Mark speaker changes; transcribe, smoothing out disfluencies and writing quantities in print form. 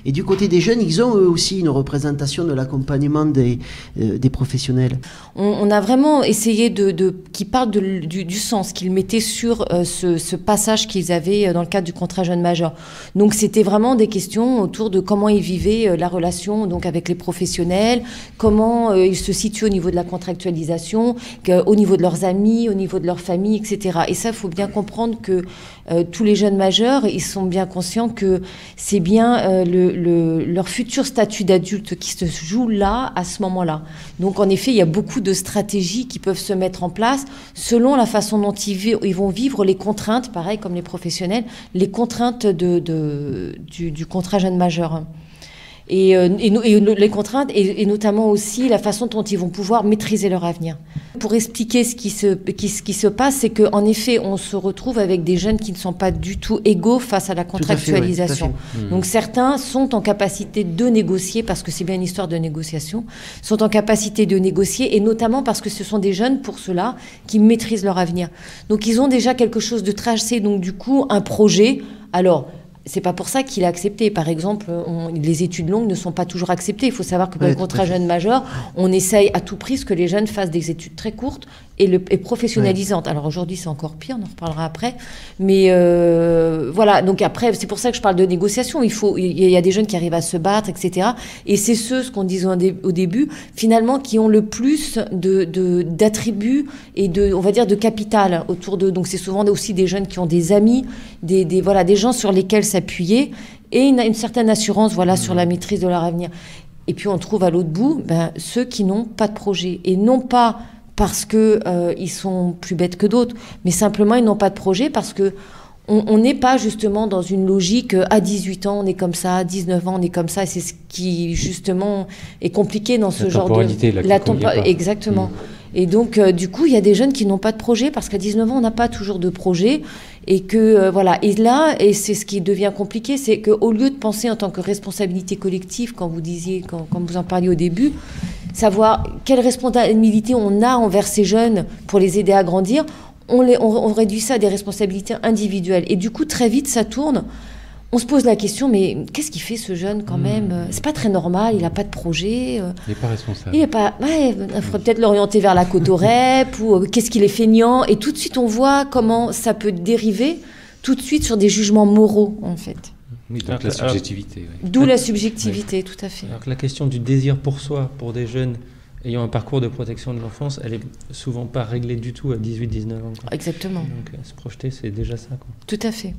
Speaker 1: Et du côté des jeunes, ils ont eux aussi une représentation de l'accompagnement des professionnels.
Speaker 2: On a vraiment essayé qu'ils parlent du sens qu'ils mettaient sur ce passage qu'ils avaient dans le cadre du contrat jeune majeur. Donc c'était vraiment des questions autour de comment ils vivaient la relation donc avec les professionnels, comment ils se situent au niveau de la contractualisation, au niveau de leurs amis, au niveau de leur famille, etc. Et ça, il faut bien comprendre que tous les jeunes majeurs, ils sont bien conscients que c'est bien leur futur statut d'adulte qui se joue là, à ce moment-là. Donc en effet, il y a beaucoup de stratégies qui peuvent se mettre en place selon la façon dont ils vont vivre les contraintes, pareil comme les professionnels, les contraintes du contrat jeune majeur. Et les contraintes, et notamment aussi la façon dont ils vont pouvoir maîtriser leur avenir. Pour expliquer ce qui se passe, c'est qu'en effet, on se retrouve avec des jeunes qui ne sont pas du tout égaux face à la contractualisation.
Speaker 1: Tout à fait.
Speaker 2: Donc certains sont en capacité de négocier, parce que c'est bien une histoire de négociation, sont en capacité de négocier, et notamment parce que ce sont des jeunes, pour cela, qui maîtrisent leur avenir. Donc ils ont déjà quelque chose de tracé, donc du coup, un projet. Alors, c'est pas pour ça qu'il a accepté. Par exemple, les études longues ne sont pas toujours acceptées. Il faut savoir que pour le contrat jeune majeur, on essaye à tout prix que les jeunes fassent des études très courtes et professionnalisantes. Alors aujourd'hui, c'est encore pire, on en reparlera après. Mais voilà, donc après, c'est pour ça que je parle de négociation. Il y a des jeunes qui arrivent à se battre, etc. Et c'est ce qu'on disait au début, finalement, qui ont le plus d'attributs et on va dire, de capital autour d'eux. Donc c'est souvent aussi des jeunes qui ont des amis, des gens sur lesquels s'appuyer et une certaine assurance sur la maîtrise de leur avenir. Et puis on trouve à l'autre bout ceux qui n'ont pas de projet, et non pas parce qu'ils sont plus bêtes que d'autres, mais simplement ils n'ont pas de projet parce que on n'est pas justement dans une logique à 18 ans on est comme ça, à 19 ans on est comme ça, et c'est ce qui justement est compliqué dans ce genre de... Exactement. Et donc, du coup, il y a des jeunes qui n'ont pas de projet parce qu'à 19 ans, on n'a pas toujours de projet. Et que, voilà. Et là, et c'est ce qui devient compliqué, c'est qu'au lieu de penser en tant que responsabilité collective, quand vous en parliez au début, savoir quelle responsabilité on a envers ces jeunes pour les aider à grandir, on réduit ça à des responsabilités individuelles. Et du coup, très vite, ça tourne. On se pose la question, mais qu'est-ce qu'il fait ce jeune quand même? C'est pas très normal, il n'a pas de projet.
Speaker 3: Il n'est pas responsable.
Speaker 2: Il faudrait peut-être l'orienter vers la cotorep ou qu'est-ce qu'il est feignant. Et tout de suite, on voit comment ça peut dériver tout de suite sur des jugements moraux, en fait.
Speaker 3: Oui, donc la subjectivité. Oui.
Speaker 2: D'où la subjectivité, tout à fait.
Speaker 4: Alors que la question du désir pour soi, pour des jeunes ayant un parcours de protection de l'enfance, elle est souvent pas réglée du tout à 18-19 ans. Quoi.
Speaker 2: Exactement.
Speaker 4: Donc se projeter, c'est déjà ça. Quoi.
Speaker 2: Tout à fait.